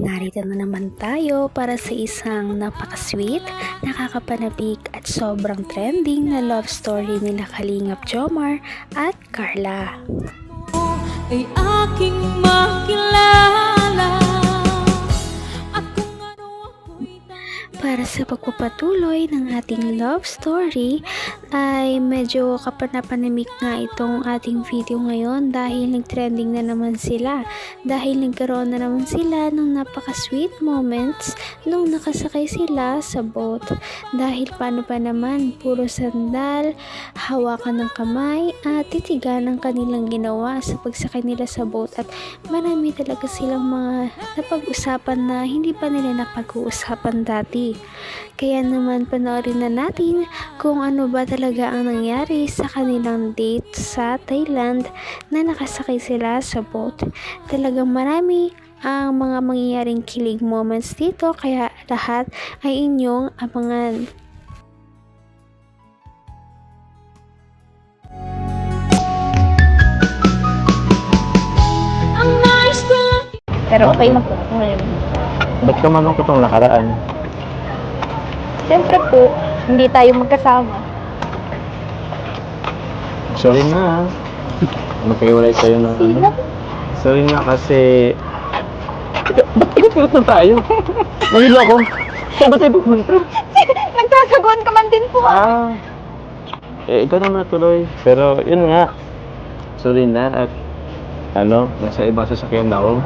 narito na naman tayo para sa isang napaka-sweet, nakakapanabik at sobrang trending na love story nila Kalingap Jomar at Carla. Ay aking makilala at kung ano ako'y Para sa pagpapatuloy ng ating love story ay medyo kapanapanimik nga itong ating video ngayon dahil nag-trending na naman sila, dahil nagkaroon na naman sila ng napaka-sweet moments nung nakasakay sila sa boat. Dahil paano pa naman, puro sandal, hawakan ng kamay at titigan ang kanilang ginawa sa pagsakay nila sa boat, at marami talaga silang mga napag-usapan na hindi pa nila napag-uusapan dati. Kaya naman panoorin na natin kung ano ba talaga ang nangyari sa kanilang date sa Thailand na nakasakay sila sa boat. Talagang marami ang mga mangyayaring kilig moments dito, kaya lahat ay inyong abangan. ang nais ko lang. Pero okay na po ngayon. Ba't ka malungkot ang nakaraan? Siyempre po, hindi tayo magkasama. Sorry na. Magkaiwalay tayo ng ano. Sorry na kasi... Ba't pinapilot na tayo? Nahilo ako. Saan ba tayo pupunta? Nagsasaguan ka man din po. Ikaw naman natuloy. Pero yun nga. Sorry na at nasa ibang sasakyan na ako.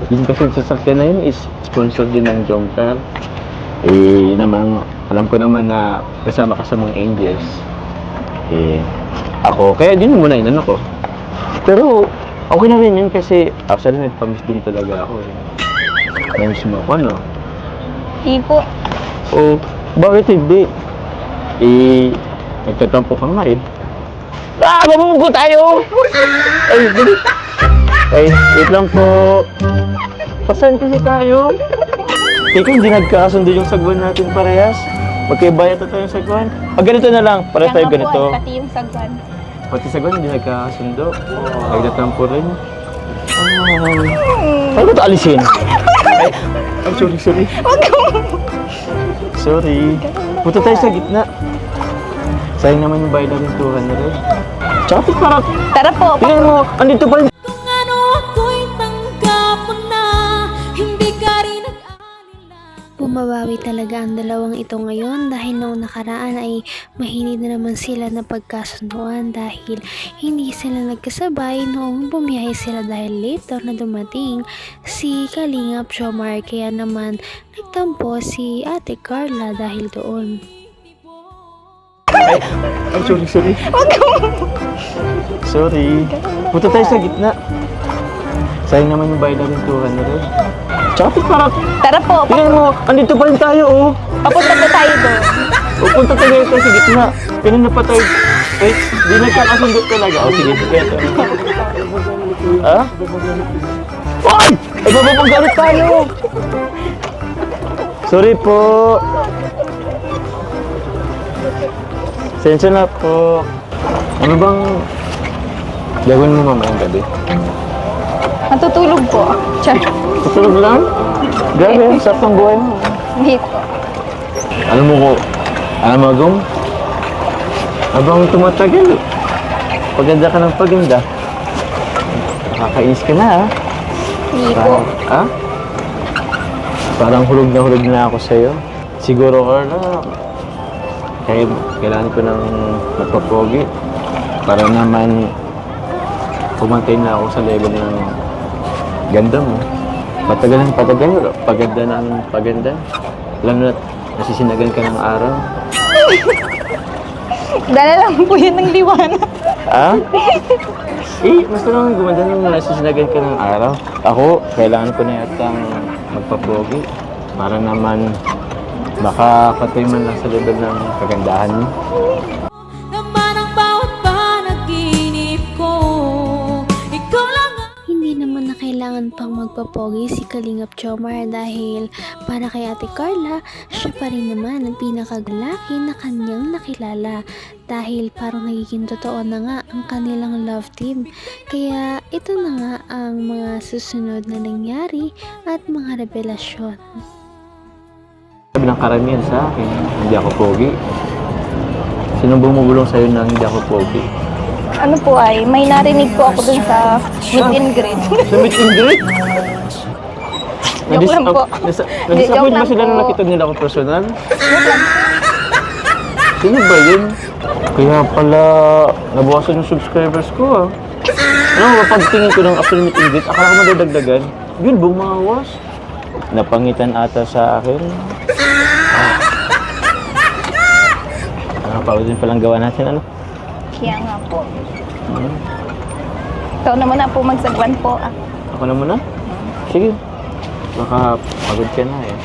Yun kasi sasakyan na yun is sponsor din ng Jomcar. Namang, alam ko naman na kasama ka sa mga angels. Ako, kaya din muna yun ko. Pero, okay na rin yun kasi actually nagpamiss din talaga ako Namiss mo ako, no? Hindi po. Bakit hindi? Nagtatampo ka nga Mamumunggo tayo! Wait lang po. Pasan kasi tayo? Ikaw, hindi nagkakasundo yung sagwan natin parehas. Magkaibayat na tayo yung sagwan. Ganito na lang. Para tayo ganito. Po, pati yung sagwan. Pati sagwan, hindi nagkakasundo. Nagtatampo rin. Paano ba ito alisin? Sorry. Sorry. Punta tayo sa gitna. Sayang naman yung bayad natin 200. Tsaka para... Tara po. Tingnan mo, andito pa rin. Kung ano ako'y tanggap mo na, hindi ka rin nag-alala. Bumabawi talaga ang dalawang ito ngayon dahil noong nakaraan ay mahinid na naman sila na pagkasunduan dahil hindi sila nagkasabay noong bumiyahe sila dahil later na dumating si Kalingap Jomar, kaya naman nagtampo si Ate Carla dahil doon. Sorry. Sorry. Punta tayo sa gitna. Sayang naman yung bayad natin 200. Tsaka para... Tara po. Tingnan mo, andito pa rin tayo Papunta po tayo doon. Punta tayo sa gitna. Pinuna pa tayo. Di nagkakasundot talaga. Sige. Ay! Mapapagalit tayo! Sorry po. Sensya na po. Ano bang gagawin mo mamayang gabi? Matutulog po. Char. Tutulog lang? Grabe, ang sarap ng buhay mo. Hindi po. Alam mo, Gong? Habang tumatagal, paganda ka ng paganda. Nakakainis ka na, Hindi po. Parang hulog na ako sa'yo. Siguro, Carla, kailangan ko ng magpapogi para naman pumantay na ako sa level ng ganda mo. Patagal, paganda ng paganda. Alam na, nasisinagan ka ng araw. Dala lang po yun ng liwanag. Basta naman gumanda nung nasisinagan ka ng araw. Ako, kailangan ko na yatang magpapogi para naman baka patuloy man lang sa level ng kagandahan mo. Naman ang bawat panaginip ko, ikaw lang ang Hindi naman na kailangan naman pang magpapogi si Kalingap Jomar dahil para kay Ate Carla, siya pa rin naman ang pinakaglaki na kanyang nakilala dahil parang nagiging totoo na nga ang kanilang love team. Kaya ito na nga ang mga susunod na nangyari at mga revelasyon. Sabi ng karamihan sa akin, hindi ako pogi. Sino bumubulong sa'yo na hindi ako pogi? Ano po ay, may narinig po ako dun sa meet and greet. Sa meet and greet? Joke lang po. Nadisappoint ba sila nung nakita nila ako personal? Sino ba yun? Kaya pala nabawasan yung subscribers ko ah. Ano, kapag ko ng after meet and greet, akala ko madadagdagan. Yun, bumawas. Napangitan ata sa akin. Nakapagod din palang gawa natin, ano? Kaya nga po. Ikaw naman na po magsagwan po ah. Ako na muna? Sige. Baka pagod ka na eh.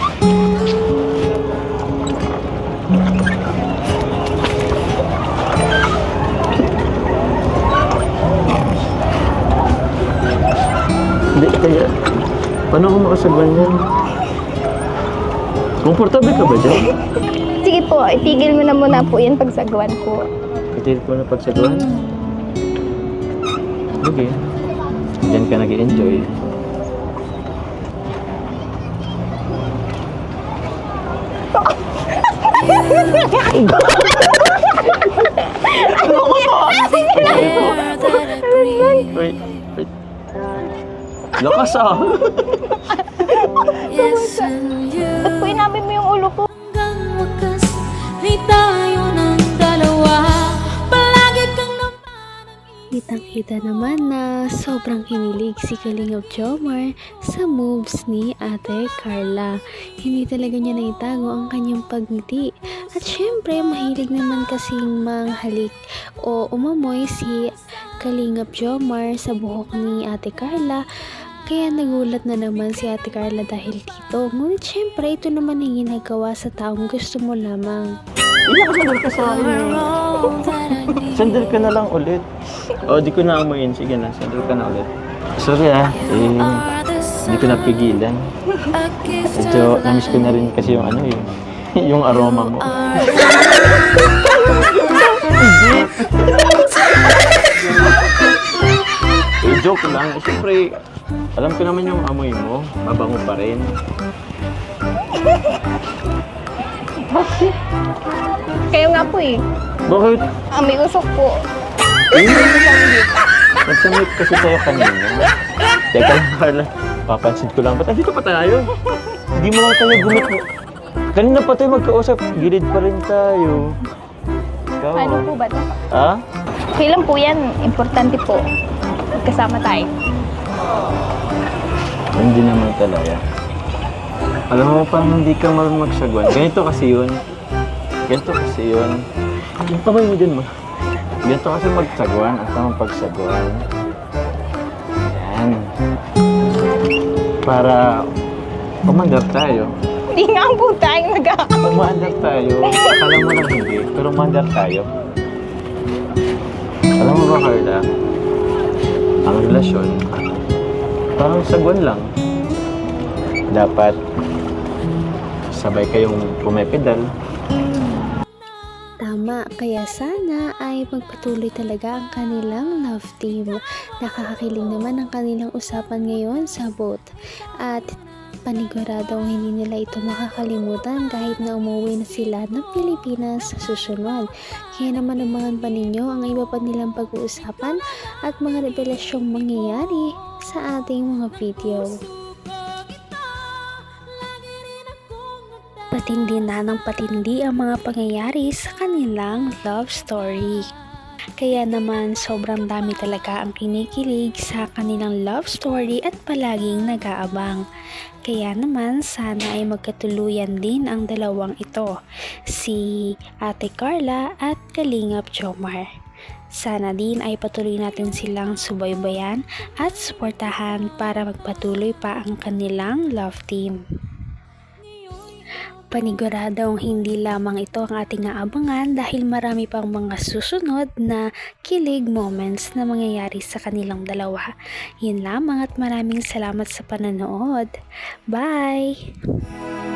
Hindi, kaya... Paano ako makasagwan yan? Komportable ka ba dyan? Sige po, itigil mo na muna po yan pagsagwan ko. Itigil ko na pagsagwan? Okay. Diyan ka nag-i-enjoy. Wait. Lakas ah! Ba't po inamin mo yung ulo ko? Hanggang wakas ay tayo ng dalawa. Palagi kang Kitang-kita naman na sobrang kinilig si Kalingap Jomar sa moves ni Ate Carla. Hindi talaga niya naitago ang kanyang pagngiti. At syempre, mahilig naman kasing manghalik o umamoy si Kalingap Jomar sa buhok ni Ate Carla. Kaya nagulat na naman si Ate Carla dahil dito. Ngunit syempre, ito naman ang ginagawa sa taong gusto mo lamang. Sandal ka sa akin. Sandal ka na lang ulit. O, di ko na amoyin. Sige na, sandal ka na ulit. Sorry hindi ko napigilan. Medyo namiss ko na rin kasi yung ano eh, yung aroma mo. Joke lang. Siyempre, alam ko naman yung amoy mo. Mabango pa rin. Kayo nga po eh. Bakit? May usok po. Nagsamit kasi tayo kanina. Teka lang, Carla. Papansin ko lang. Ba't andito pa tayo? Hindi mo lang tayo gumit. Kanina pa tayo magkausap. Gilid pa rin tayo. Ikaw. Ano po ba ito? Ha? Okay lang po yan. Importante po. Magkasama tayo. Hindi naman talaga. Alam mo pa, hindi ka marunong magsagwan. Ganito kasi yun. Yung kamay mo din mo. Ganito kasi magsagwan at tamang pagsagwan. Yan. Para umandar tayo. Hindi nga po tayong nag-aakaw. Umandar tayo. Akala mo lang hindi, pero umandar tayo. Alam mo ba, Carla? Ang relasyon, parang sagwan lang. Dapat sabay kayong pumepedal. Tama, kaya sana ay magpatuloy talaga ang kanilang love team. Nakakakilig naman ang kanilang usapan ngayon sa boat. At paniguradong hindi nila ito makakalimutan kahit na umuwi na sila ng Pilipinas sa susunod. Kaya naman abangan pa ninyo ang iba pa nilang pag-uusapan at mga revelasyong mangyayari sa ating mga video. Patindi na ng patindi ang mga pangyayari sa kanilang love story. Kaya naman sobrang dami talaga ang kinikilig sa kanilang love story at palaging nag-aabang. Kaya naman sana ay magkatuluyan din ang dalawang ito, si Ate Carla at Kalingap Jomar. Sana din ay patuloy natin silang subaybayan at suportahan para magpatuloy pa ang kanilang love team. Paniguradong hindi lamang ito ang ating aabangan dahil marami pang mga susunod na kilig moments na mangyayari sa kanilang dalawa. Yun lamang at maraming salamat sa pananood. Bye!